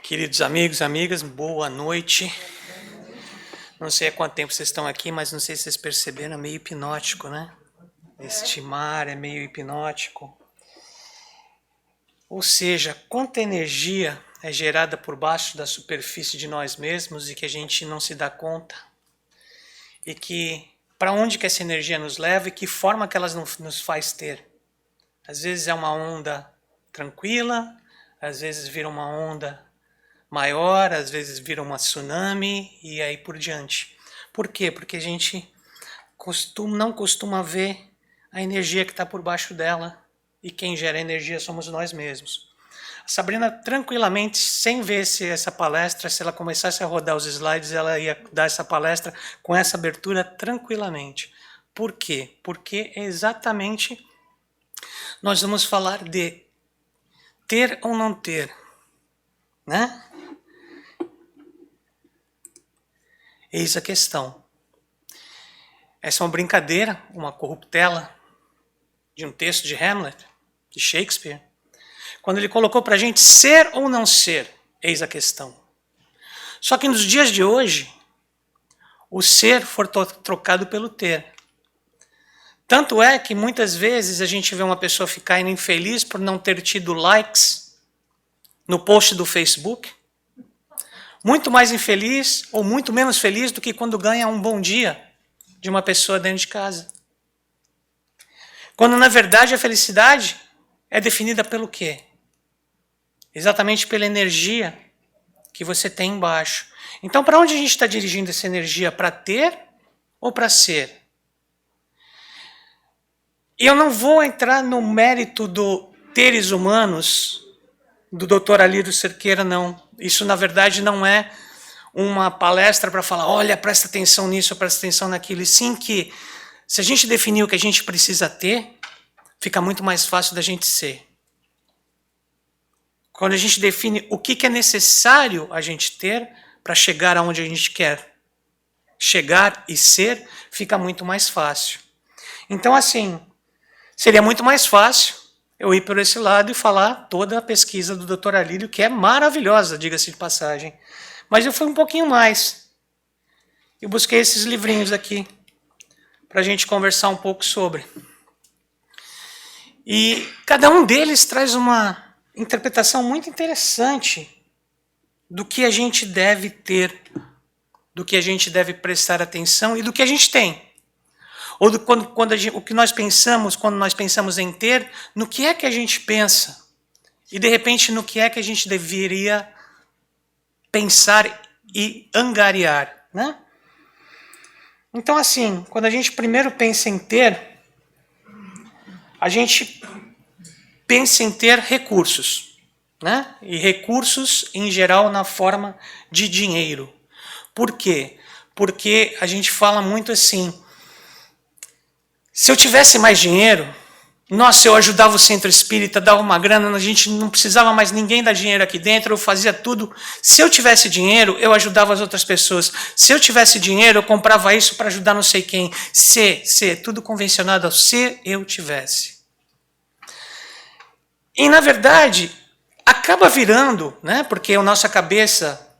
Queridos amigos, amigas, boa noite. Não sei há quanto tempo vocês estão aqui, mas não sei se vocês perceberam, é meio hipnótico, né? Este mar é meio hipnótico. Ou seja, quanta energia é gerada por baixo da superfície de nós mesmos e que a gente não se dá conta. E que para onde que essa energia nos leva e que forma que ela nos faz ter. Às vezes é uma onda tranquila, às vezes vira uma onda maior, às vezes vira uma tsunami e aí por diante. Por quê? Porque a gente não costuma ver a energia que está por baixo dela e quem gera a energia somos nós mesmos. A Sabrina, tranquilamente, sem ver essa palestra, se ela começasse a rodar os slides, ela ia dar essa palestra com essa abertura tranquilamente. Por quê? Porque exatamente nós vamos falar de ter ou não ter, né? Eis a questão. Essa é uma brincadeira, uma corruptela de um texto de Hamlet, de Shakespeare, quando ele colocou para a gente ser ou não ser, eis a questão. Só que nos dias de hoje, o ser foi trocado pelo ter. Tanto é que muitas vezes a gente vê uma pessoa ficar infeliz por não ter tido likes no post do Facebook, muito mais infeliz ou muito menos feliz do que quando ganha um bom dia de uma pessoa dentro de casa. Quando, na verdade, a felicidade é definida pelo quê? Exatamente pela energia que você tem embaixo. Então, para onde a gente está dirigindo essa energia? Para ter ou para ser? E eu não vou entrar no mérito do teres humanos do Dr. Alírio Cerqueira, não. Isso, na verdade, não é uma palestra para falar, olha, presta atenção nisso, presta atenção naquilo. E sim que, se a gente definir o que a gente precisa ter, fica muito mais fácil da gente ser. Quando a gente define o que é necessário a gente ter para chegar aonde a gente quer chegar e ser, fica muito mais fácil. Então, assim, seria muito mais fácil eu ir por esse lado e falar toda a pesquisa do Dr. Alírio, que é maravilhosa, diga-se de passagem. Mas eu fui um pouquinho mais. Eu busquei esses livrinhos aqui para a gente conversar um pouco sobre. E cada um deles traz uma interpretação muito interessante do que a gente deve ter, do que a gente deve prestar atenção e do que a gente tem. Ou o que nós pensamos, quando nós pensamos em ter, no que é que a gente pensa? E, de repente, no que é que a gente deveria pensar e angariar, né? Então, assim, quando a gente primeiro pensa em ter, a gente pensa em ter recursos, né? E recursos, em geral, na forma de dinheiro. Por quê? Porque a gente fala muito assim, se eu tivesse mais dinheiro, nossa, eu ajudava o centro espírita, dava uma grana, a gente não precisava mais ninguém dar dinheiro aqui dentro, eu fazia tudo. Se eu tivesse dinheiro, eu ajudava as outras pessoas. Se eu tivesse dinheiro, eu comprava isso para ajudar não sei quem. Tudo convencionado ao se eu tivesse. E, na verdade, acaba virando, né, porque a nossa cabeça,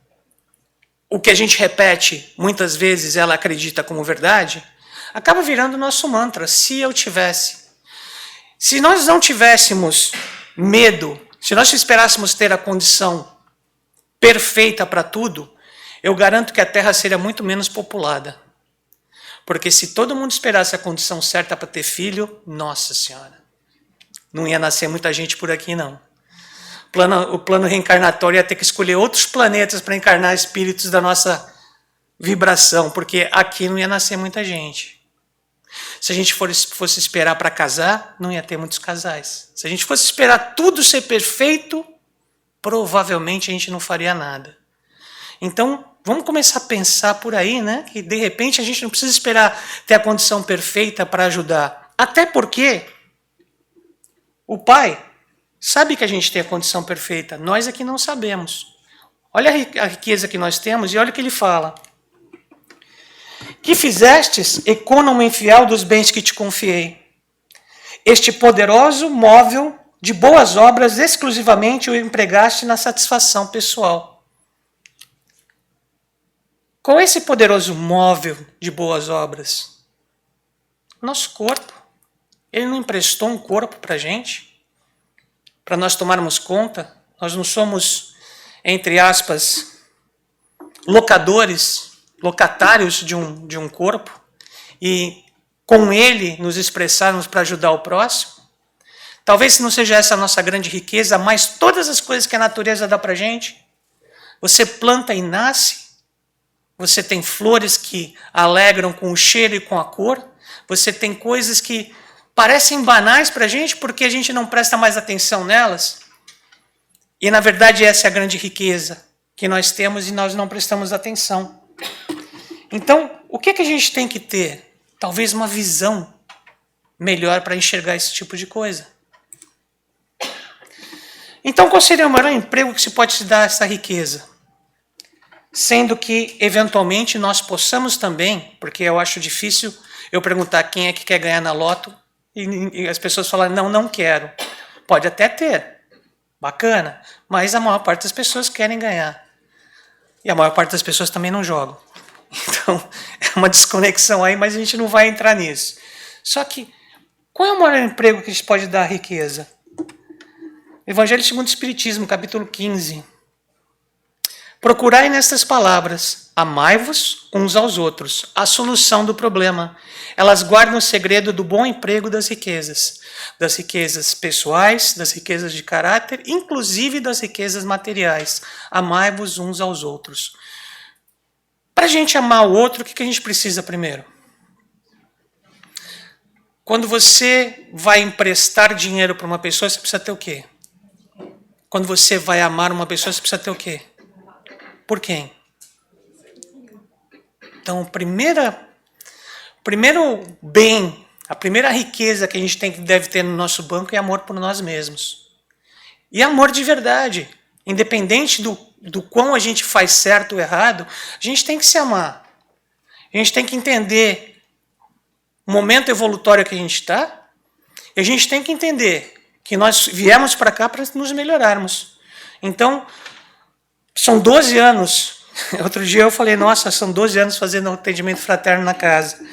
o que a gente repete, muitas vezes ela acredita como verdade, acaba virando o nosso mantra, se eu tivesse. Se nós não tivéssemos medo, se nós esperássemos ter a condição perfeita para tudo, eu garanto que a Terra seria muito menos populada. Porque se todo mundo esperasse a condição certa para ter filho, nossa senhora, não ia nascer muita gente por aqui, não. O plano reencarnatório ia ter que escolher outros planetas para encarnar espíritos da nossa vibração, porque aqui não ia nascer muita gente. Se a gente fosse esperar para casar, não ia ter muitos casais. Se a gente fosse esperar tudo ser perfeito, provavelmente a gente não faria nada. Então, vamos começar a pensar por aí, né? Que de repente a gente não precisa esperar ter a condição perfeita para ajudar. Até porque o Pai sabe que a gente tem a condição perfeita, nós é que não sabemos. Olha a riqueza que nós temos e olha o que ele fala. Que fizestes, econômo infiel dos bens que te confiei. Este poderoso móvel de boas obras exclusivamente o empregaste na satisfação pessoal. Qual é esse poderoso móvel de boas obras? Nosso corpo. Ele não emprestou um corpo para a gente, para nós tomarmos conta. Nós não somos, entre aspas, locatários de um corpo, e com ele nos expressarmos para ajudar o próximo. Talvez não seja essa a nossa grande riqueza, mas todas as coisas que a natureza dá para a gente. Você planta e nasce, você tem flores que alegram com o cheiro e com a cor, você tem coisas que parecem banais para a gente porque a gente não presta mais atenção nelas. E na verdade essa é a grande riqueza que nós temos e nós não prestamos atenção. Então, o que a gente tem que ter? Talvez uma visão melhor para enxergar esse tipo de coisa. Então, qual seria o maior emprego que se pode se dar a essa riqueza? Sendo que, eventualmente, nós possamos também, porque eu acho difícil eu perguntar quem é que quer ganhar na loto e as pessoas falarem, não quero. Pode até ter, bacana, mas a maior parte das pessoas querem ganhar. E a maior parte das pessoas também não jogam. Então, é uma desconexão aí, mas a gente não vai entrar nisso. Só que, qual é o maior emprego que a gente pode dar à riqueza? Evangelho segundo o Espiritismo, capítulo 15. Procurai nestas palavras, amai-vos uns aos outros, a solução do problema. Elas guardam o segredo do bom emprego das riquezas pessoais, das riquezas de caráter, inclusive das riquezas materiais. Amai-vos uns aos outros. Para a gente amar o outro, o que a gente precisa primeiro? Quando você vai emprestar dinheiro para uma pessoa, você precisa ter o quê? Quando você vai amar uma pessoa, você precisa ter o quê? Por quem? Então, o primeiro bem, a primeira riqueza que a gente deve ter no nosso banco é amor por nós mesmos. E amor de verdade. Independente do quão a gente faz certo ou errado, a gente tem que se amar. A gente tem que entender o momento evolutório que a gente está, e a gente tem que entender que nós viemos para cá para nos melhorarmos. Então, são 12 anos. Outro dia eu falei, nossa, são 12 anos fazendo atendimento fraterno na casa.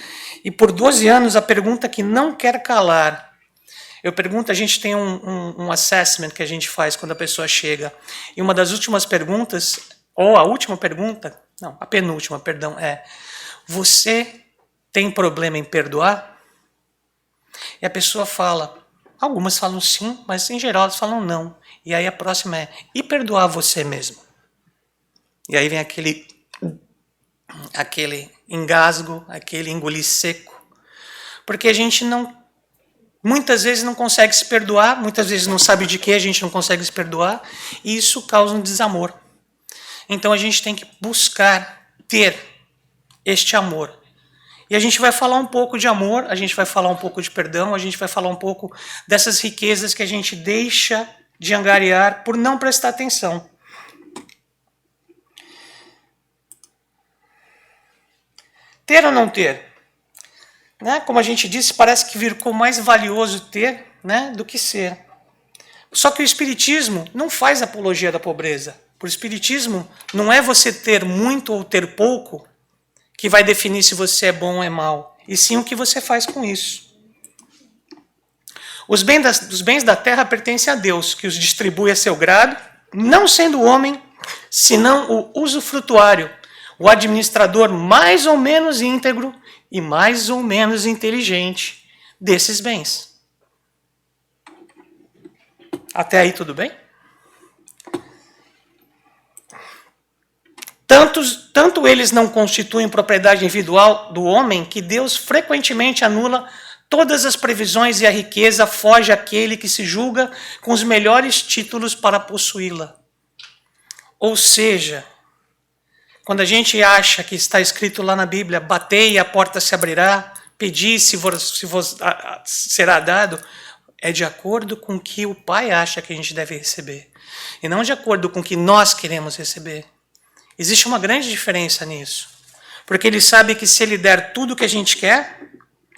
E por 12 anos, a pergunta que não quer calar. Eu pergunto, a gente tem um assessment que a gente faz quando a pessoa chega. E uma das últimas perguntas, ou a última pergunta, não, a penúltima, perdão, é: você tem problema em perdoar? E a pessoa fala, algumas falam sim, mas em geral elas falam não. E aí a próxima é, e perdoar você mesmo? E aí vem aquele engasgo, aquele engolir seco. Porque a gente muitas vezes não consegue se perdoar, muitas vezes não sabe de que a gente não consegue se perdoar, e isso causa um desamor. Então a gente tem que buscar ter este amor. E a gente vai falar um pouco de amor, a gente vai falar um pouco de perdão, a gente vai falar um pouco dessas riquezas que a gente deixa de angariar por não prestar atenção. Ter ou não ter? Né? Como a gente disse, parece que ficou mais valioso ter, né, do que ser. Só que o Espiritismo não faz apologia da pobreza. Por Espiritismo, não é você ter muito ou ter pouco que vai definir se você é bom ou é mau, e sim o que você faz com isso. Os bens da terra pertencem a Deus, que os distribui a seu grado, não sendo o homem, senão o usufrutuário, o administrador mais ou menos íntegro e mais ou menos inteligente desses bens. Até aí tudo bem? Tanto eles não constituem propriedade individual do homem que Deus frequentemente anula todas as previsões e a riqueza foge àquele que se julga com os melhores títulos para possuí-la. Ou seja, quando a gente acha que está escrito lá na Bíblia, batei e a porta se abrirá, pedi se vos será dado, é de acordo com o que o Pai acha que a gente deve receber, e não de acordo com o que nós queremos receber. Existe uma grande diferença nisso, porque ele sabe que se ele der tudo o que a gente quer,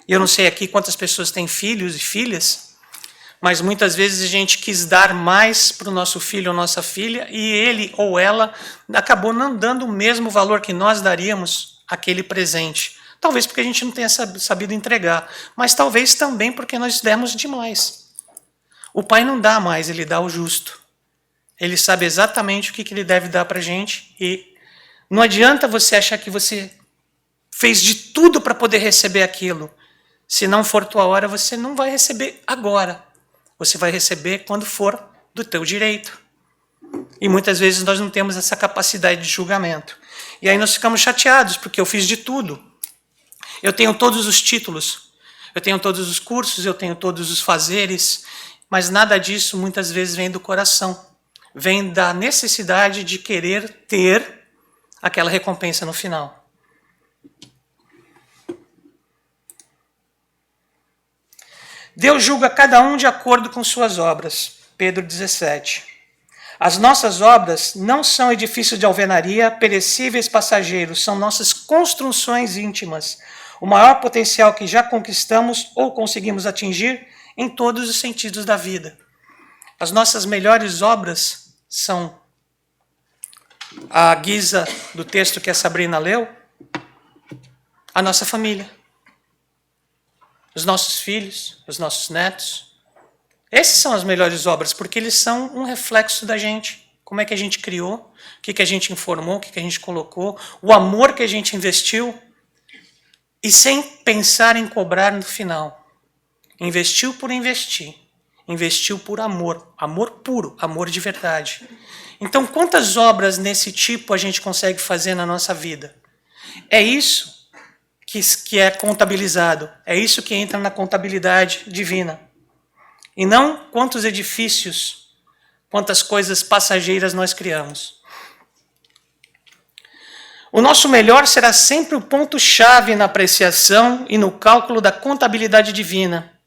e eu não sei aqui quantas pessoas têm filhos e filhas, mas muitas vezes a gente quis dar mais para o nosso filho ou nossa filha e ele ou ela acabou não dando o mesmo valor que nós daríamos àquele presente. Talvez porque a gente não tenha sabido entregar, mas talvez também porque nós demos demais. O pai não dá mais, ele dá o justo. Ele sabe exatamente o que ele deve dar para a gente e não adianta você achar que você fez de tudo para poder receber aquilo. Se não for tua hora, você não vai receber agora. Você vai receber quando for do teu direito. E muitas vezes nós não temos essa capacidade de julgamento. E aí nós ficamos chateados, porque eu fiz de tudo. Eu tenho todos os títulos, eu tenho todos os cursos, eu tenho todos os fazeres, mas nada disso muitas vezes vem do coração. Vem da necessidade de querer ter aquela recompensa no final. Deus julga cada um de acordo com suas obras. Pedro 17. As nossas obras não são edifícios de alvenaria, perecíveis passageiros, são nossas construções íntimas. O maior potencial que já conquistamos ou conseguimos atingir em todos os sentidos da vida. As nossas melhores obras são, à guisa do texto que a Sabrina leu, a nossa família. Os nossos filhos, os nossos netos. Essas são as melhores obras, porque eles são um reflexo da gente. Como é que a gente criou, o que a gente informou, o que a gente colocou, o amor que a gente investiu, e sem pensar em cobrar no final. Investiu por investir. Investiu por amor. Amor puro, amor de verdade. Então, quantas obras nesse tipo a gente consegue fazer na nossa vida? É isso que é contabilizado. É isso que entra na contabilidade divina. E não quantos edifícios, quantas coisas passageiras nós criamos. O nosso melhor será sempre o ponto-chave na apreciação e no cálculo da contabilidade divina.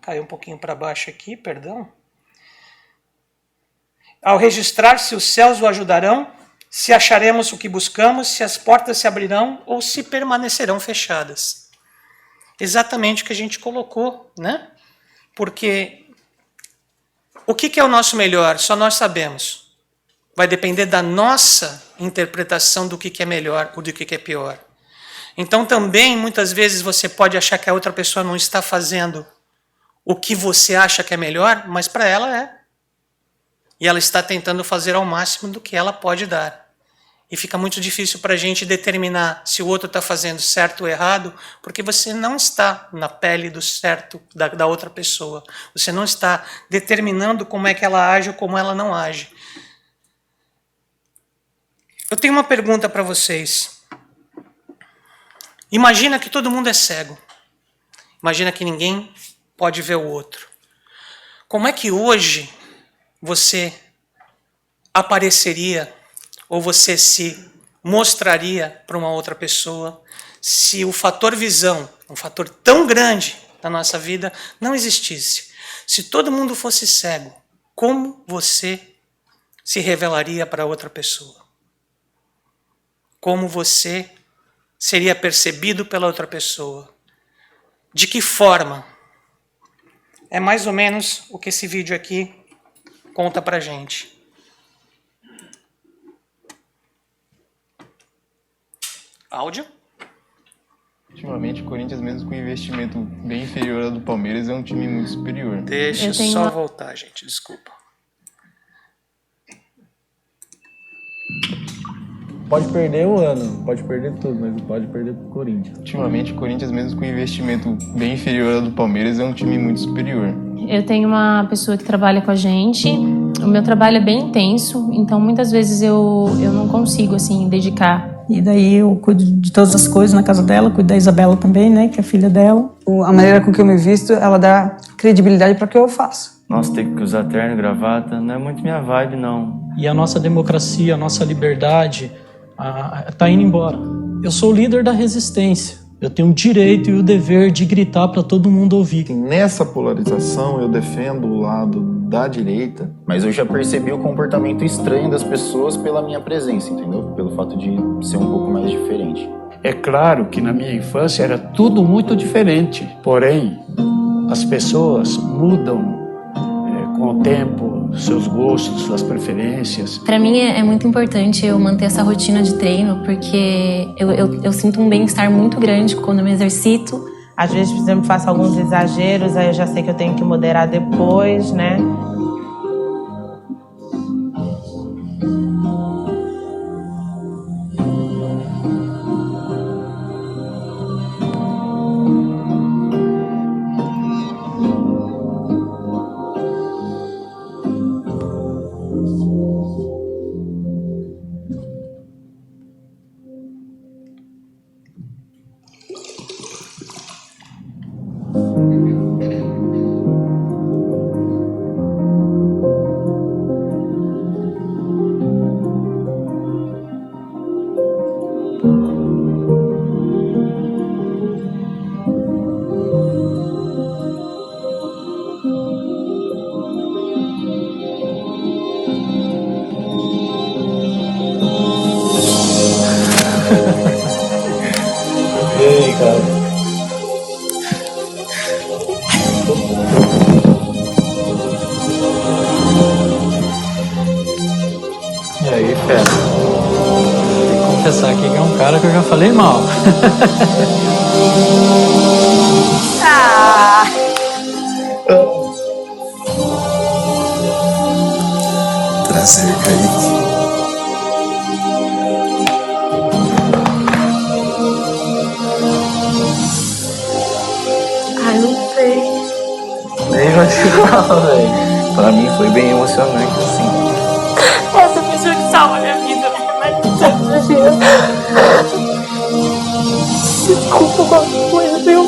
Caiu um pouquinho para baixo aqui, perdão. Ao registrar se os céus o ajudarão, se acharemos o que buscamos, se as portas se abrirão ou se permanecerão fechadas. Exatamente o que a gente colocou, né? Porque o que é o nosso melhor? Só nós sabemos. Vai depender da nossa interpretação do que é melhor ou do que é pior. Então também, muitas vezes, você pode achar que a outra pessoa não está fazendo o que você acha que é melhor, mas para ela é. E ela está tentando fazer ao máximo do que ela pode dar. E fica muito difícil para a gente determinar se o outro está fazendo certo ou errado, porque você não está na pele do certo da outra pessoa. Você não está determinando como é que ela age ou como ela não age. Eu tenho uma pergunta para vocês. Imagina que todo mundo é cego. Imagina que ninguém pode ver o outro. Como é que hoje você apareceria ou você se mostraria para uma outra pessoa se o fator visão, um fator tão grande na nossa vida, não existisse? Se todo mundo fosse cego, como você se revelaria para outra pessoa? Como você seria percebido pela outra pessoa? De que forma? É mais ou menos o que esse vídeo aqui conta pra gente. Áudio? Ultimamente, o Corinthians, mesmo com um investimento bem inferior ao do Palmeiras, é um time muito superior. Deixa eu só voltar, gente, desculpa. Pode perder o ano, pode perder tudo, mas não pode perder pro Corinthians. Ultimamente, o Corinthians, mesmo com um investimento bem inferior ao do Palmeiras, é um time muito superior. Eu tenho uma pessoa que trabalha com a gente. O meu trabalho é bem intenso, então muitas vezes eu não consigo assim dedicar. E daí eu cuido de todas as coisas na casa dela, cuido da Isabela também, né, que é a filha dela. A maneira com que eu me visto, ela dá credibilidade para o que eu faço. Nossa, ter que usar terno e gravata não é muito minha vibe, não. E a nossa democracia, a nossa liberdade tá indo embora. Eu sou o líder da resistência. Eu tenho o direito e o dever de gritar para todo mundo ouvir. Nessa polarização, eu defendo o lado da direita. Mas eu já percebi o comportamento estranho das pessoas pela minha presença, entendeu? Pelo fato de ser um pouco mais diferente. É claro que na minha infância era tudo muito diferente, porém as pessoas mudam com o tempo, seus gostos, suas preferências. Para mim é muito importante eu manter essa rotina de treino, porque eu sinto um bem-estar muito grande quando eu me exercito. Às vezes, por exemplo, faço alguns exageros, aí eu já sei que eu tenho que moderar depois, né? E aí, cara? E aí, fera? Tem que confessar aqui que é um cara que eu já falei mal. Prazer, Kaique. Ai, não sei. Nem vai te falar, velho. Pra mim foi bem emocionante, assim. Essa pessoa que salva a minha vida, mas todos os dias. Desculpa qualquer coisa, viu?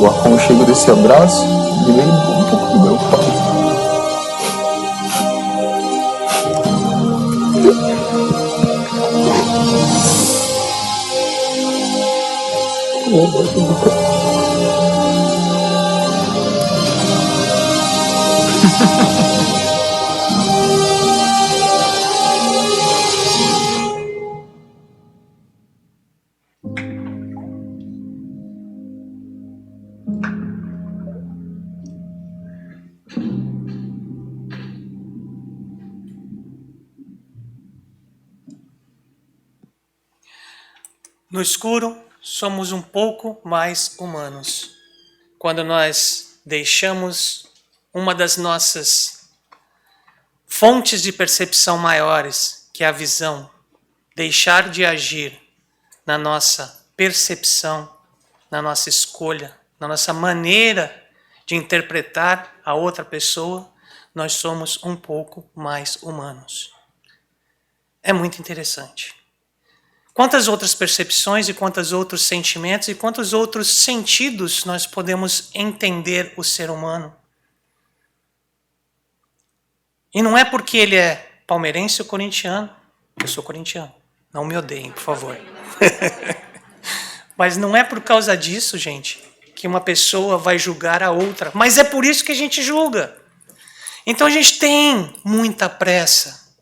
O aconchego desse abraço me lembrou um pouco do meu pai. No escuro, somos um pouco mais humanos. Quando nós deixamos uma das nossas fontes de percepção maiores, que é a visão, deixar de agir na nossa percepção, na nossa escolha, na nossa maneira de interpretar a outra pessoa, nós somos um pouco mais humanos. É muito interessante. Quantas outras percepções e quantos outros sentimentos e quantos outros sentidos nós podemos entender o ser humano? E não é porque ele é palmeirense ou corintiano. Eu sou corintiano. Não me odeiem, por favor. Mas não é por causa disso, gente, que uma pessoa vai julgar a outra. Mas é por isso que a gente julga. Então a gente tem muita pressa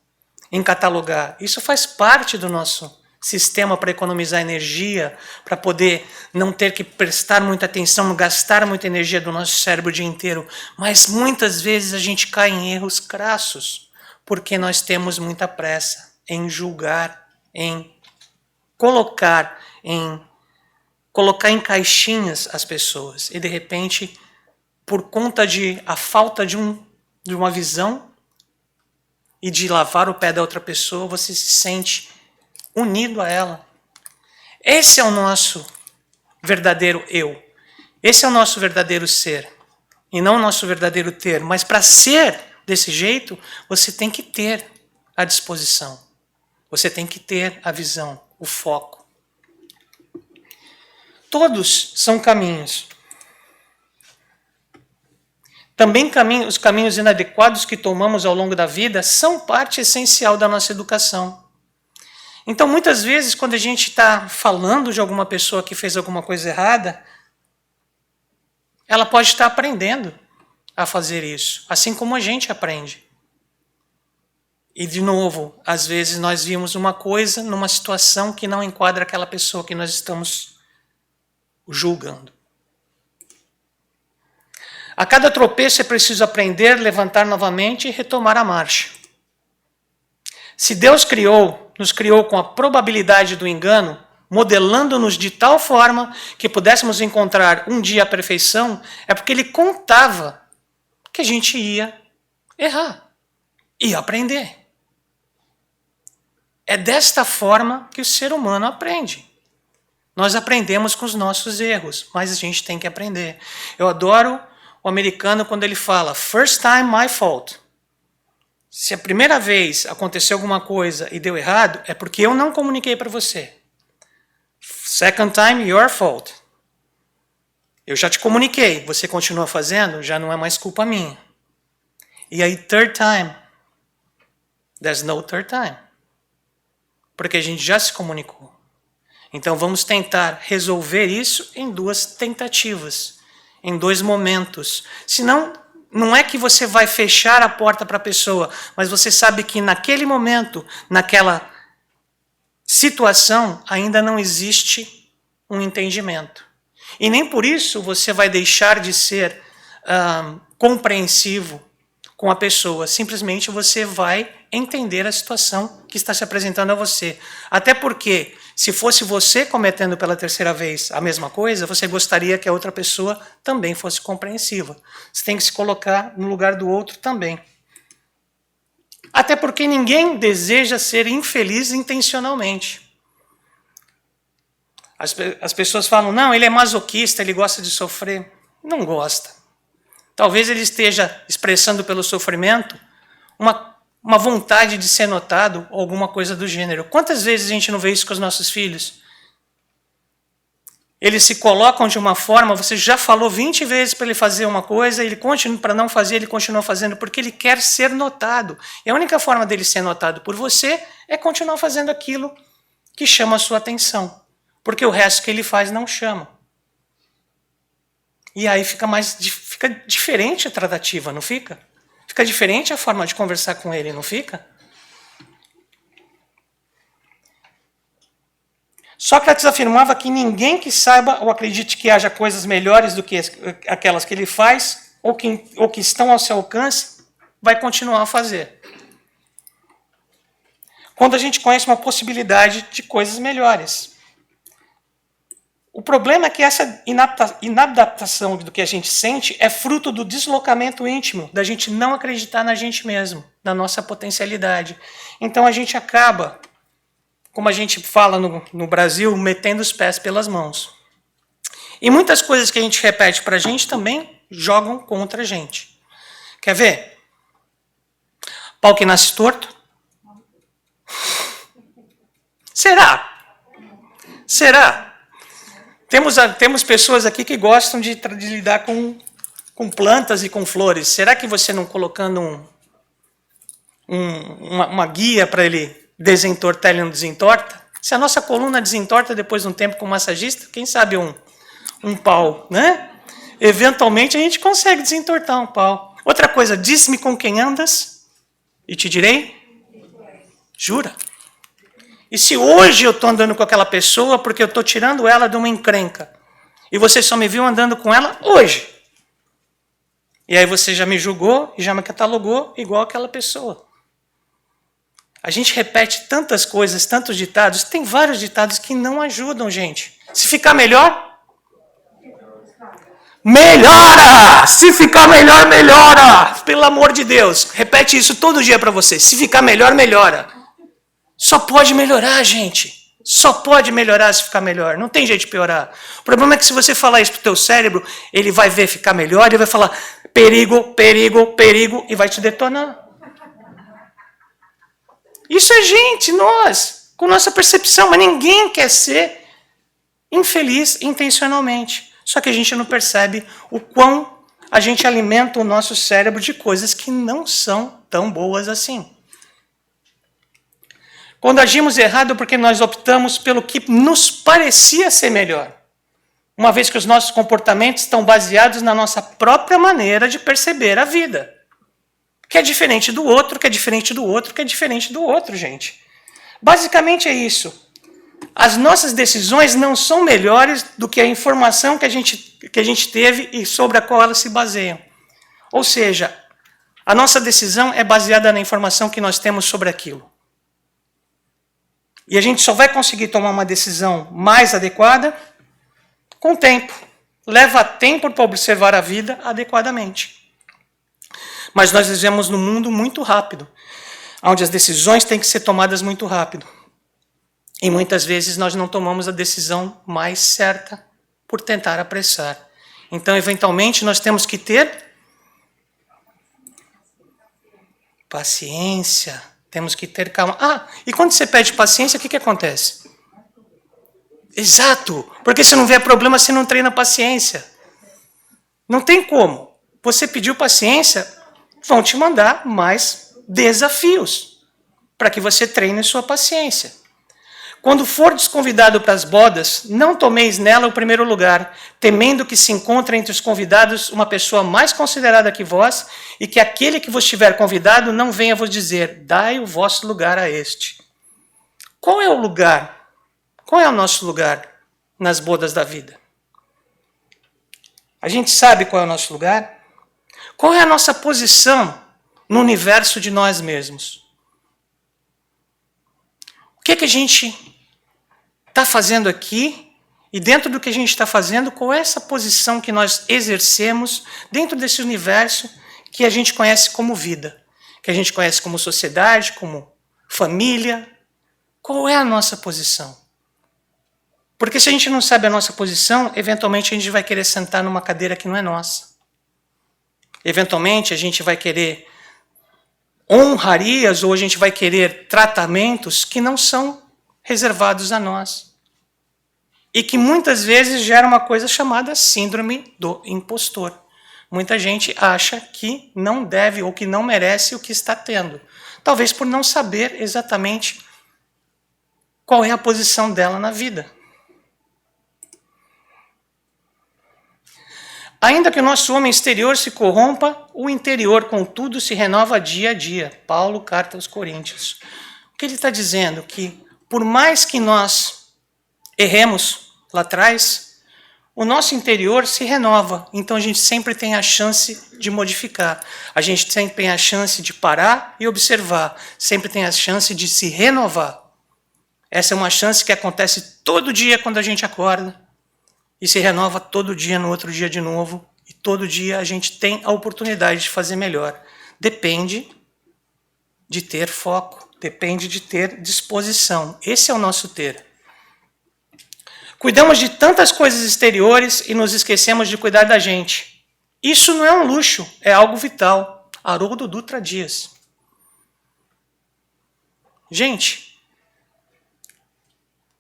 em catalogar. Isso faz parte do nosso sistema para economizar energia, para poder não ter que prestar muita atenção, gastar muita energia do nosso cérebro o dia inteiro. Mas muitas vezes a gente cai em erros crassos, porque nós temos muita pressa em julgar, em colocar em caixinhas as pessoas. E de repente, por conta de a falta de uma visão e de lavar o pé da outra pessoa, você se sente unido a ela. Esse é o nosso verdadeiro eu. Esse é o nosso verdadeiro ser. E não o nosso verdadeiro ter. Mas para ser desse jeito, você tem que ter a disposição. Você tem que ter a visão, o foco. Todos são caminhos. Também os caminhos inadequados que tomamos ao longo da vida são parte essencial da nossa educação. Então, muitas vezes, quando a gente está falando de alguma pessoa que fez alguma coisa errada, ela pode estar aprendendo a fazer isso, assim como a gente aprende. E, de novo, às vezes nós vimos uma coisa numa situação que não enquadra aquela pessoa que nós estamos julgando. A cada tropeço é preciso aprender, levantar novamente e retomar a marcha. Se Deus nos criou com a probabilidade do engano, modelando-nos de tal forma que pudéssemos encontrar um dia a perfeição, é porque Ele contava que a gente ia errar e aprender. É desta forma que o ser humano aprende. Nós aprendemos com os nossos erros, mas a gente tem que aprender. Eu adoro o americano quando ele fala, first time my fault. Se a primeira vez aconteceu alguma coisa e deu errado, é porque eu não comuniquei para você. Second time, your fault. Eu já te comuniquei, você continua fazendo, já não é mais culpa minha. E aí, third time, there's no third time. Porque a gente já se comunicou. Então vamos tentar resolver isso em 2 tentativas, em 2 momentos. Senão, não é que você vai fechar a porta para a pessoa, mas você sabe que naquele momento, naquela situação, ainda não existe um entendimento. E nem por isso você vai deixar de ser compreensivo com a pessoa. Simplesmente você vai entender a situação que está se apresentando a você. Até porque, se fosse você cometendo pela 3ª vez a mesma coisa, você gostaria que a outra pessoa também fosse compreensiva. Você tem que se colocar no lugar do outro também. Até porque ninguém deseja ser infeliz intencionalmente. As pessoas falam, não, ele é masoquista, ele gosta de sofrer. Não gosta. Talvez ele esteja expressando pelo sofrimento uma vontade de ser notado ou alguma coisa do gênero. Quantas vezes a gente não vê isso com os nossos filhos? Eles se colocam de uma forma, você já falou 20 vezes para ele fazer uma coisa, ele continua para não fazer, ele continua fazendo, porque ele quer ser notado. E a única forma dele ser notado por você é continuar fazendo aquilo que chama a sua atenção. Porque o resto que ele faz não chama. E aí fica diferente a tratativa, não fica? Fica diferente a forma de conversar com ele, não fica? Sócrates afirmava que ninguém que saiba ou acredite que haja coisas melhores do que aquelas que ele faz ou que estão ao seu alcance, vai continuar a fazer. Quando a gente conhece uma possibilidade de coisas melhores. O problema é que essa inadaptação do que a gente sente é fruto do deslocamento íntimo, da gente não acreditar na gente mesmo, na nossa potencialidade. Então a gente acaba, como a gente fala no Brasil, metendo os pés pelas mãos. E muitas coisas que a gente repete para a gente também jogam contra a gente. Quer ver? Pau que nasce torto? Será? Será? Temos pessoas aqui que gostam de lidar com plantas e com flores. Será que você não colocando uma guia para ele desentortar, ele não desentorta? Se a nossa coluna desentorta depois de um tempo com o massagista, quem sabe um pau, né? Eventualmente a gente consegue desentortar um pau. Outra coisa, diz-me com quem andas e te direi? Jura? E se hoje eu estou andando com aquela pessoa porque eu estou tirando ela de uma encrenca e você só me viu andando com ela hoje. E aí você já me julgou e já me catalogou igual aquela pessoa. A gente repete tantas coisas, tantos ditados. Tem vários ditados que não ajudam, gente. Se ficar melhor, melhora! Se ficar melhor, melhora! Pelo amor de Deus, repete isso todo dia para você. Se ficar melhor, melhora. Só pode melhorar, gente. Só pode melhorar se ficar melhor. Não tem jeito de piorar. O problema é que se você falar isso pro teu cérebro, ele vai ver ficar melhor e vai falar perigo, perigo, perigo e vai te detonar. Isso é gente, nós, com nossa percepção, mas ninguém quer ser infeliz intencionalmente. Só que a gente não percebe o quão a gente alimenta o nosso cérebro de coisas que não são tão boas assim. Quando agimos errado é porque nós optamos pelo que nos parecia ser melhor. Uma vez que os nossos comportamentos estão baseados na nossa própria maneira de perceber a vida. que é diferente do outro, que é diferente do outro, que é diferente do outro, gente. Basicamente é isso. As nossas decisões não são melhores do que a informação que a gente teve e sobre a qual elas se baseiam. Ou seja, a nossa decisão é baseada na informação que nós temos sobre aquilo. E a gente só vai conseguir tomar uma decisão mais adequada com o tempo. Leva tempo para observar a vida adequadamente. Mas nós vivemos num mundo muito rápido, onde as decisões têm que ser tomadas muito rápido. E muitas vezes nós não tomamos a decisão mais certa por tentar apressar. Então, eventualmente, nós temos que ter paciência, temos que ter calma. E quando você pede paciência, o que acontece? Exato, porque se não vê problema, você não treina paciência. Não tem como. Você pediu paciência, vão te mandar mais desafios para que você treine sua paciência. Quando for desconvidado para as bodas, não tomeis nela o primeiro lugar, temendo que se encontre entre os convidados uma pessoa mais considerada que vós, e que aquele que vos tiver convidado não venha vos dizer, dai o vosso lugar a este. Qual é o lugar? Qual é o nosso lugar nas bodas da vida? A gente sabe qual é o nosso lugar? Qual é a nossa posição no universo de nós mesmos? O que a gente está fazendo aqui, e dentro do que a gente está fazendo, qual é essa posição que nós exercemos dentro desse universo que a gente conhece como vida, que a gente conhece como sociedade, como família? Qual é a nossa posição? Porque se a gente não sabe a nossa posição, eventualmente a gente vai querer sentar numa cadeira que não é nossa. Eventualmente a gente vai querer honrarias ou a gente vai querer tratamentos que não são reservados a nós. E que muitas vezes gera uma coisa chamada síndrome do impostor. Muita gente acha que não deve ou que não merece o que está tendo. Talvez por não saber exatamente qual é a posição dela na vida. Ainda que o nosso homem exterior se corrompa, o interior, contudo, se renova dia a dia. Paulo, carta aos Coríntios. O que ele está dizendo? Que por mais que nós erremos lá atrás, o nosso interior se renova. Então a gente sempre tem a chance de modificar. A gente sempre tem a chance de parar e observar. Sempre tem a chance de se renovar. Essa é uma chance que acontece todo dia quando a gente acorda. E se renova todo dia, no outro dia de novo. E todo dia a gente tem a oportunidade de fazer melhor. Depende de ter foco. Depende de ter disposição. Esse é o nosso ter. Cuidamos de tantas coisas exteriores e nos esquecemos de cuidar da gente. Isso não é um luxo, é algo vital. Haroldo Dutra Dias. Gente,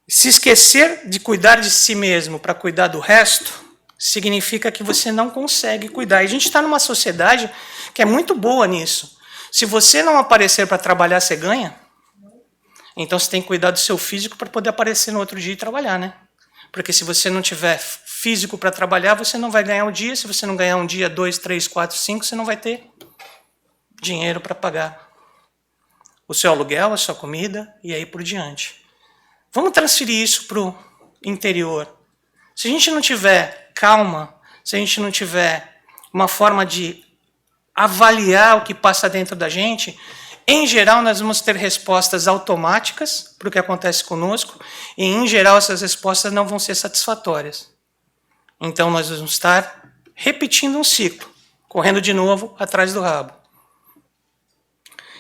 se esquecer de cuidar de si mesmo para cuidar do resto, significa que você não consegue cuidar. E a gente está numa sociedade que é muito boa nisso. Se você não aparecer para trabalhar, você ganha. Então você tem que cuidar do seu físico para poder aparecer no outro dia e trabalhar, né? Porque se você não tiver físico para trabalhar, você não vai ganhar um dia. Se você não ganhar um dia, 2, 3, 4, 5, você não vai ter dinheiro para pagar o seu aluguel, a sua comida e aí por diante. Vamos transferir isso para o interior. Se a gente não tiver calma, se a gente não tiver uma forma de avaliar o que passa dentro da gente, em geral nós vamos ter respostas automáticas para o que acontece conosco e em geral essas respostas não vão ser satisfatórias. Então nós vamos estar repetindo um ciclo, correndo de novo atrás do rabo.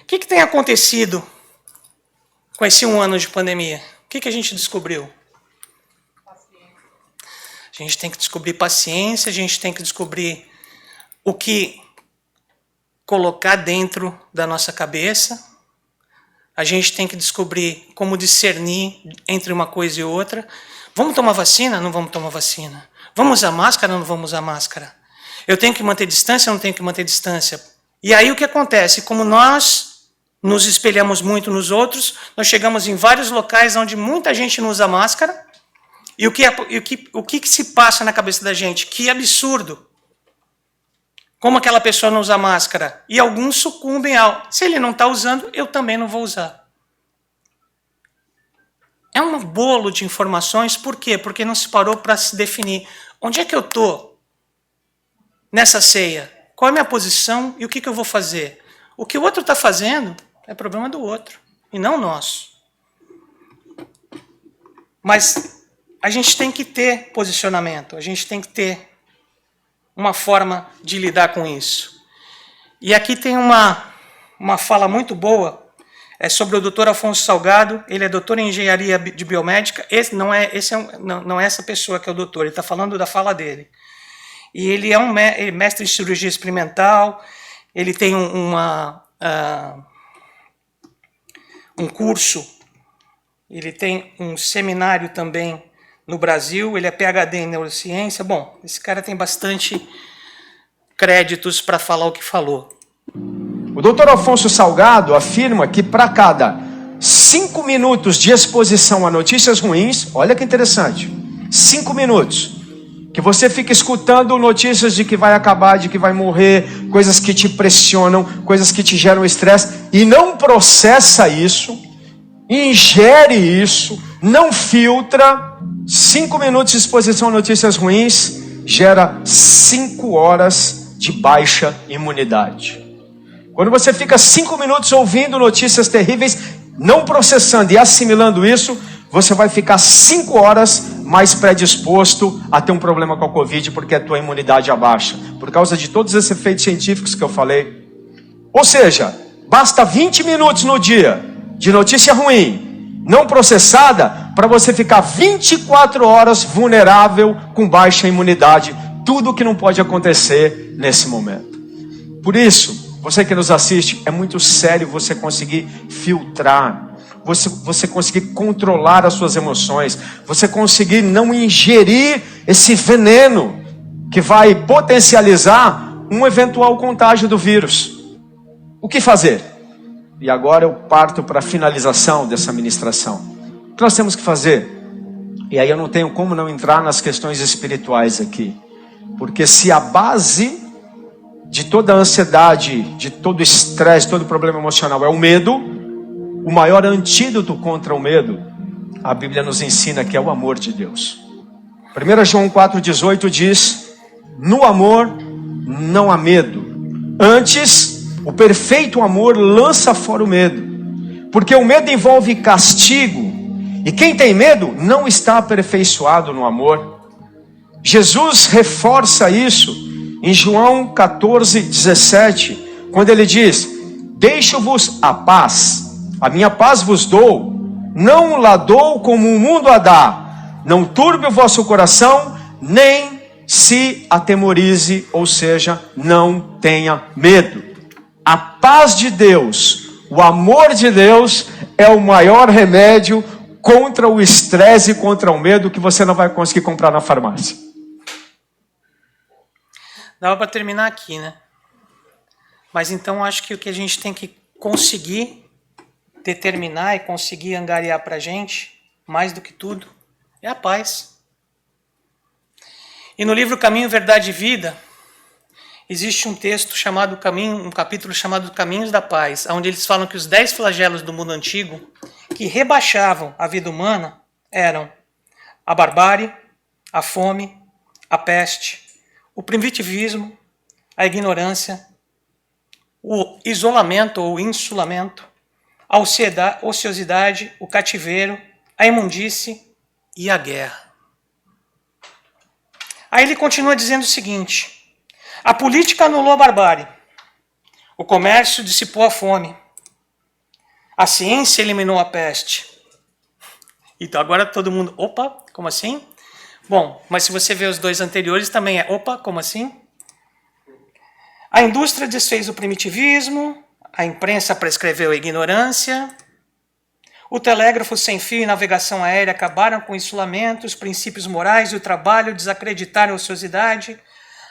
O que tem acontecido com esse 1 ano de pandemia? O que a gente descobriu? A gente tem que descobrir paciência, a gente tem que descobrir o que colocar dentro da nossa cabeça. A gente tem que descobrir como discernir entre uma coisa e outra. Vamos tomar vacina? Não vamos tomar vacina. Vamos usar máscara? Não vamos usar máscara. Eu tenho que manter distância? Não tenho que manter distância. E aí o que acontece? Como nós nos espelhamos muito nos outros, nós chegamos em vários locais onde muita gente não usa máscara. E o que se passa na cabeça da gente? Que absurdo! Como aquela pessoa não usa máscara? E alguns sucumbem ao... Se ele não está usando, eu também não vou usar. É um bolo de informações. Por quê? Porque não se parou para se definir. Onde é que eu estou nessa ceia? Qual é a minha posição e o que eu vou fazer? O que o outro está fazendo é problema do outro e não nosso. Mas a gente tem que ter posicionamento, a gente tem que ter uma forma de lidar com isso. E aqui tem uma fala muito boa, é sobre o Dr. Afonso Salgado. Ele é doutor em engenharia de biomédica. Não é essa pessoa que é o doutor, ele está falando da fala dele. E ele é mestre em cirurgia experimental, ele tem um curso, ele tem um seminário também no Brasil, ele é PhD em neurociência. Bom, esse cara tem bastante créditos para falar o que falou. O Dr. Afonso Salgado afirma que para cada 5 minutos de exposição a notícias ruins, olha que interessante, 5 minutos, que você fica escutando notícias de que vai acabar, de que vai morrer, coisas que te pressionam, coisas que te geram estresse, e não processa isso, ingere isso, não filtra. 5 minutos de exposição a notícias ruins gera 5 horas de baixa imunidade. Quando você fica 5 minutos ouvindo notícias terríveis, não processando e assimilando isso, você vai ficar 5 horas mais predisposto a ter um problema com a Covid, porque a tua imunidade abaixa, por causa de todos esses efeitos científicos que eu falei. Ou seja, basta 20 minutos no dia de notícia ruim, não processada, para você ficar 24 horas vulnerável, com baixa imunidade. Tudo que não pode acontecer nesse momento. Por isso, você que nos assiste, é muito sério você conseguir filtrar, você conseguir controlar as suas emoções, você conseguir não ingerir esse veneno que vai potencializar um eventual contágio do vírus. O que fazer? E agora eu parto para a finalização dessa ministração. O que nós temos que fazer? E aí eu não tenho como não entrar nas questões espirituais aqui. Porque se a base de toda a ansiedade, de todo o estresse, todo o problema emocional é o medo, o maior antídoto contra o medo, a Bíblia nos ensina que é o amor de Deus. 1 João 4,18 diz: no amor não há medo. Antes, o perfeito amor lança fora o medo. Porque o medo envolve castigo. E quem tem medo não está aperfeiçoado no amor. Jesus reforça isso em João 14,17, quando ele diz: deixo-vos a paz, a minha paz vos dou, não la dou como o mundo a dá. Não turbe o vosso coração, nem se atemorize, ou seja, não tenha medo. A paz de Deus, o amor de Deus é o maior remédio contra o estresse e contra o medo que você não vai conseguir comprar na farmácia. Dava para terminar aqui, né? Mas então acho que o que a gente tem que conseguir determinar e conseguir angariar para a gente, mais do que tudo, é a paz. E no livro Caminho, Verdade e Vida, existe um texto chamado um capítulo chamado Caminhos da Paz, onde eles falam que os 10 flagelos do mundo antigo que rebaixavam a vida humana eram a barbárie, a fome, a peste, o primitivismo, a ignorância, o isolamento ou insulamento, a ociosidade, o cativeiro, a imundície e a guerra. Aí ele continua dizendo o seguinte: a política anulou a barbárie, o comércio dissipou a fome, a ciência eliminou a peste. Então agora todo mundo, opa, como assim? Bom, mas se você ver os 2 anteriores também é, opa, como assim? A indústria desfez o primitivismo, a imprensa prescreveu a ignorância, o telégrafo sem fio e navegação aérea acabaram com o isolamento, os princípios morais e o trabalho desacreditaram a ociosidade,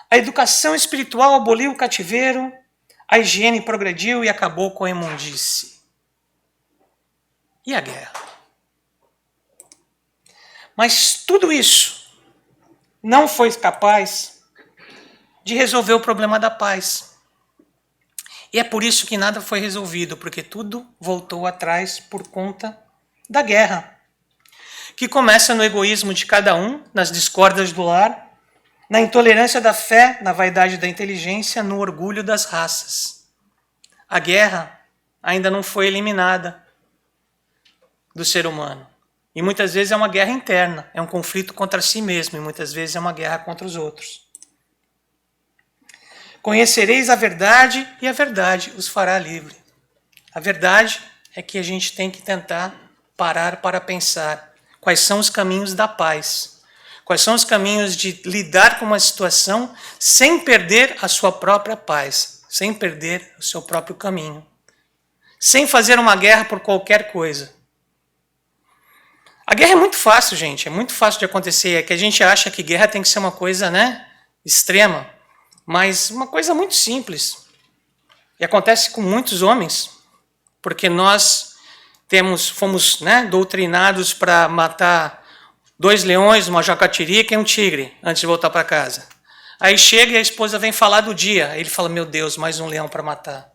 a educação espiritual aboliu o cativeiro, a higiene progrediu e acabou com a imundície. E a guerra? Mas tudo isso não foi capaz de resolver o problema da paz. E é por isso que nada foi resolvido, porque tudo voltou atrás por conta da guerra, que começa no egoísmo de cada um, nas discórdias do lar, na intolerância da fé, na vaidade da inteligência, no orgulho das raças. A guerra ainda não foi eliminada do ser humano. E muitas vezes é uma guerra interna, é um conflito contra si mesmo, e muitas vezes é uma guerra contra os outros. Conhecereis a verdade, e a verdade os fará livre. A verdade é que a gente tem que tentar parar para pensar quais são os caminhos da paz, quais são os caminhos de lidar com uma situação sem perder a sua própria paz, sem perder o seu próprio caminho, sem fazer uma guerra por qualquer coisa. A guerra é muito fácil, gente, é muito fácil de acontecer. É que a gente acha que guerra tem que ser uma coisa, né, extrema, mas uma coisa muito simples. E acontece com muitos homens, porque nós fomos, né, doutrinados para matar 2 leões, uma jacatirica e um tigre antes de voltar para casa. Aí chega e a esposa vem falar do dia. Aí ele fala, meu Deus, mais um leão para matar.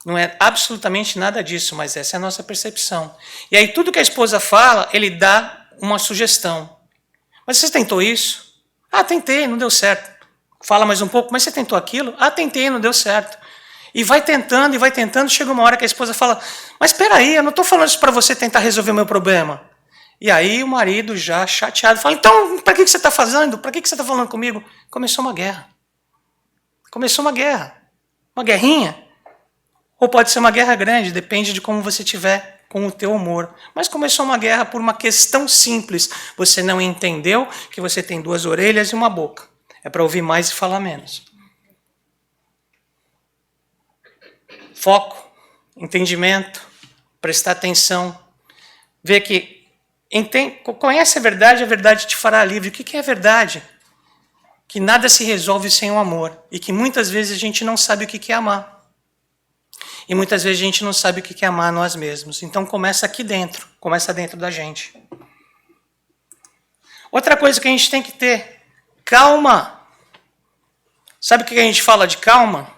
Não é absolutamente nada disso, mas essa é a nossa percepção. E aí tudo que a esposa fala, ele dá uma sugestão. Mas você tentou isso? Ah, tentei, não deu certo. Fala mais um pouco, mas você tentou aquilo? Ah, tentei, não deu certo. E vai tentando, chega uma hora que a esposa fala, mas espera aí, eu não estou falando isso para você tentar resolver o meu problema. E aí o marido já chateado fala, então, para que você está fazendo? Para que você está falando comigo? Começou uma guerra. Começou uma guerra. Uma guerrinha. Ou pode ser uma guerra grande, depende de como você tiver com o teu humor. Mas começou uma guerra por uma questão simples. Você não entendeu que você tem 2 orelhas e uma boca. É para ouvir mais e falar menos. Foco, entendimento, prestar atenção, ver que conhece a verdade te fará livre. O que é verdade? Que nada se resolve sem o amor e que muitas vezes a gente não sabe o que é amar. E muitas vezes a gente não sabe o que é amar nós mesmos. Então começa aqui dentro, começa dentro da gente. Outra coisa que a gente tem que ter, calma. Sabe o que a gente fala de calma?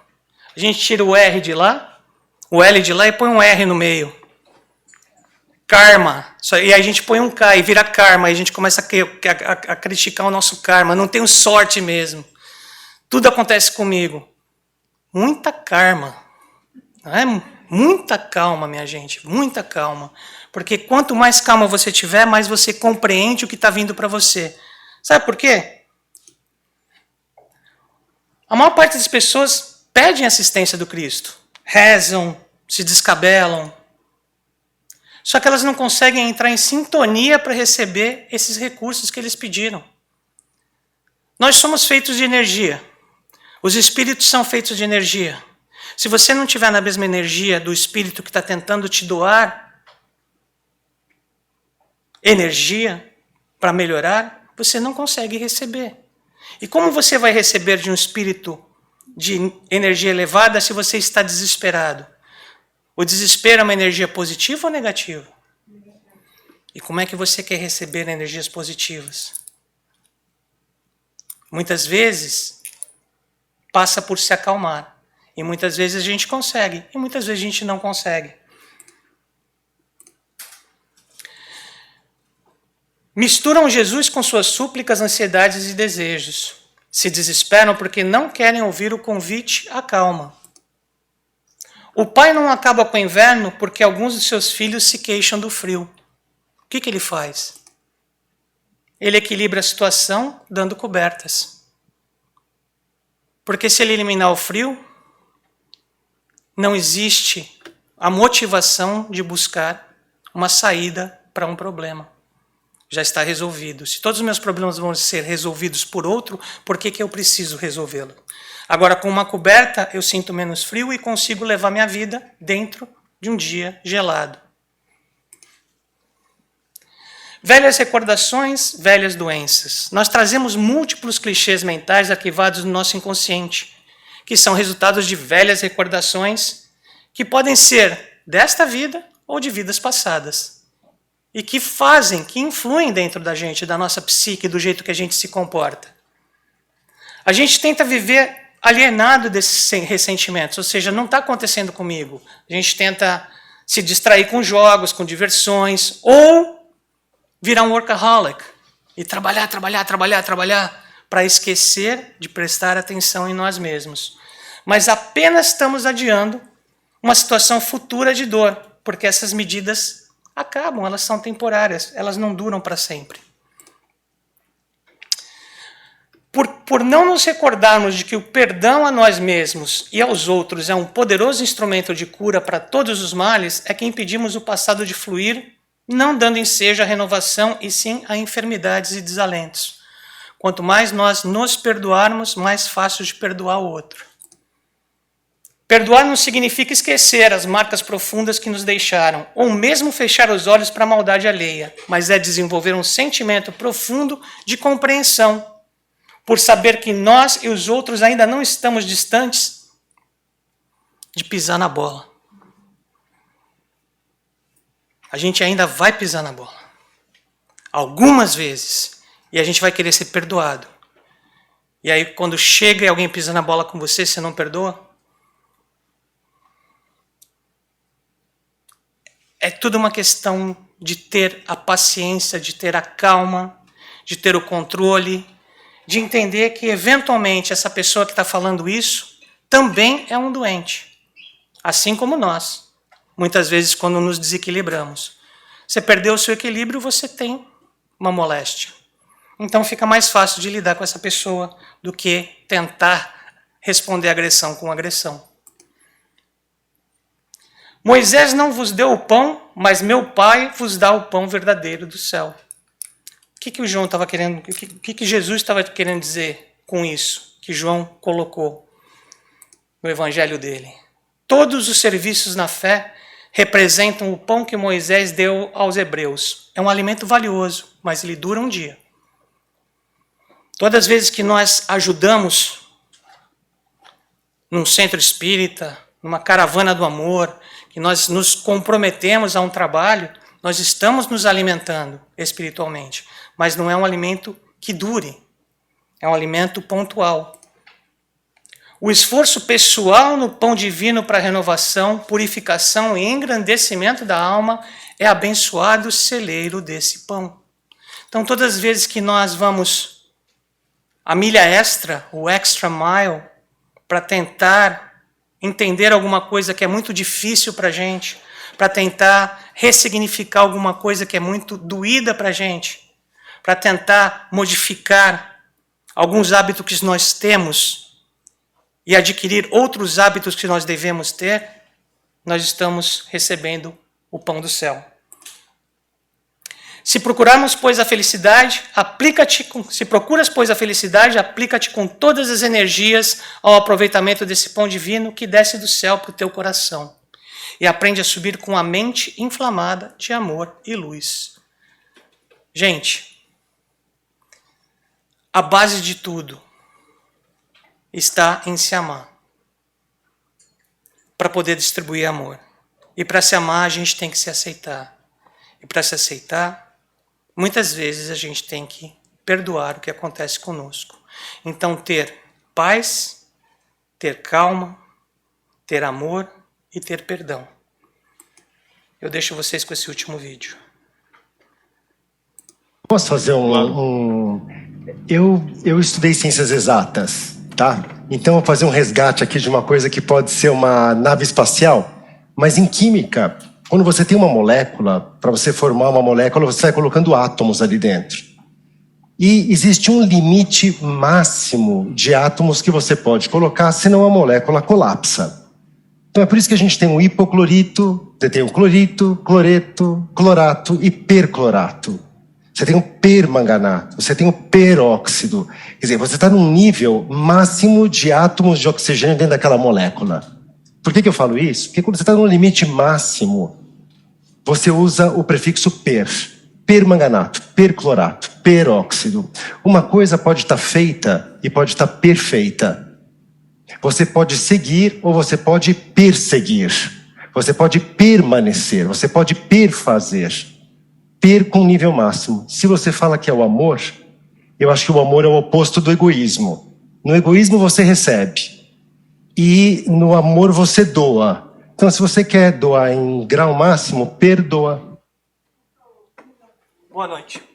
A gente tira o R de lá, o L de lá e põe um R no meio. Karma. E aí a gente põe um K e vira karma. E a gente começa a criticar o nosso karma. Não tenho sorte mesmo. Tudo acontece comigo. Muita karma. Muita calma, minha gente. Muita calma. Porque quanto mais calma você tiver, mais você compreende o que está vindo para você. Sabe por quê? A maior parte das pessoas pedem assistência do Cristo. Rezam, se descabelam. Só que elas não conseguem entrar em sintonia para receber esses recursos que eles pediram. Nós somos feitos de energia. Os espíritos são feitos de energia. Se você não estiver na mesma energia do espírito que está tentando te doar energia para melhorar, você não consegue receber. E como você vai receber de um espírito de energia elevada se você está desesperado? O desespero é uma energia positiva ou negativa? E como é que você quer receber energias positivas? Muitas vezes, passa por se acalmar. E muitas vezes a gente consegue, e muitas vezes a gente não consegue. Misturam Jesus com suas súplicas, ansiedades e desejos. Se desesperam porque não querem ouvir o convite à calma. O pai não acaba com o inverno porque alguns de seus filhos se queixam do frio. O que ele faz? Ele equilibra a situação dando cobertas. Porque se ele eliminar o frio, não existe a motivação de buscar uma saída para um problema. Já está resolvido. Se todos os meus problemas vão ser resolvidos por outro, por que eu preciso resolvê-lo? Agora, com uma coberta, eu sinto menos frio e consigo levar minha vida dentro de um dia gelado. Velhas recordações, velhas doenças. Nós trazemos múltiplos clichês mentais arquivados no nosso inconsciente, que são resultados de velhas recordações que podem ser desta vida ou de vidas passadas. E que influem dentro da gente, da nossa psique, do jeito que a gente se comporta. A gente tenta viver alienado desses ressentimentos, ou seja, não está acontecendo comigo. A gente tenta se distrair com jogos, com diversões, ou virar um workaholic e trabalhar para esquecer de prestar atenção em nós mesmos. Mas apenas estamos adiando uma situação futura de dor, porque essas medidas acabam, elas são temporárias, elas não duram para sempre. Por não nos recordarmos de que o perdão a nós mesmos e aos outros é um poderoso instrumento de cura para todos os males, é que impedimos o passado de fluir, não dando ensejo à renovação e sim a enfermidades e desalentos. Quanto mais nós nos perdoarmos, mais fácil de perdoar o outro. Perdoar não significa esquecer as marcas profundas que nos deixaram, ou mesmo fechar os olhos para a maldade alheia, mas é desenvolver um sentimento profundo de compreensão, por saber que nós e os outros ainda não estamos distantes de pisar na bola. A gente ainda vai pisar na bola. Algumas vezes. E a gente vai querer ser perdoado. E aí quando chega e alguém pisa na bola com você, você não perdoa? É tudo uma questão de ter a paciência, de ter a calma, de ter o controle, de entender que, eventualmente, essa pessoa que está falando isso também é um doente. Assim como nós. Muitas vezes, quando nos desequilibramos. Você perdeu o seu equilíbrio, você tem uma moléstia. Então, fica mais fácil de lidar com essa pessoa do que tentar responder agressão com agressão. Moisés não vos deu o pão, mas meu Pai vos dá o pão verdadeiro do céu. O que o João estava querendo? O que Jesus estava querendo dizer com isso que João colocou no evangelho dele? Todos os serviços na fé representam o pão que Moisés deu aos hebreus. É um alimento valioso, mas ele dura um dia. Todas as vezes que nós ajudamos num centro espírita, numa caravana do amor, que nós nos comprometemos a um trabalho, nós estamos nos alimentando espiritualmente, mas não é um alimento que dure, é um alimento pontual. O esforço pessoal no pão divino para renovação, purificação e engrandecimento da alma é abençoado celeiro desse pão. Então, todas as vezes que nós vamos a milha extra, o extra mile, para tentar entender alguma coisa que é muito difícil para a gente, para tentar ressignificar alguma coisa que é muito doída para a gente, para tentar modificar alguns hábitos que nós temos e adquirir outros hábitos que nós devemos ter, nós estamos recebendo o pão do céu. Se procurarmos, pois, a felicidade, se procuras, pois, a felicidade, aplica-te com todas as energias ao aproveitamento desse pão divino que desce do céu para o teu coração. E aprende a subir com a mente inflamada de amor e luz. Gente, a base de tudo está em se amar. Para poder distribuir amor. E para se amar, a gente tem que se aceitar. E para se aceitar, muitas vezes a gente tem que perdoar o que acontece conosco. Então, ter paz, ter calma, ter amor e ter perdão. Eu deixo vocês com esse último vídeo. Posso fazer Eu estudei ciências exatas, tá? Então eu vou fazer um resgate aqui de uma coisa que pode ser uma nave espacial, mas em química, quando você tem uma molécula, para você formar uma molécula, você vai colocando átomos ali dentro. E existe um limite máximo de átomos que você pode colocar, senão a molécula colapsa. Então é por isso que a gente tem um hipoclorito, você tem um clorito, cloreto, clorato e perclorato. Você tem um permanganato, você tem um peróxido. Quer dizer, você está num nível máximo de átomos de oxigênio dentro daquela molécula. Por que eu falo isso? Porque quando você está no limite máximo, você usa o prefixo per. Permanganato, perclorato, peróxido. Uma coisa pode estar feita e pode estar perfeita. Você pode seguir ou você pode perseguir. Você pode permanecer, você pode perfazer. Per com nível máximo. Se você fala que é o amor, eu acho que o amor é o oposto do egoísmo. No egoísmo você recebe. E no amor você doa. Então, se você quer doar em grau máximo, perdoa. Boa noite.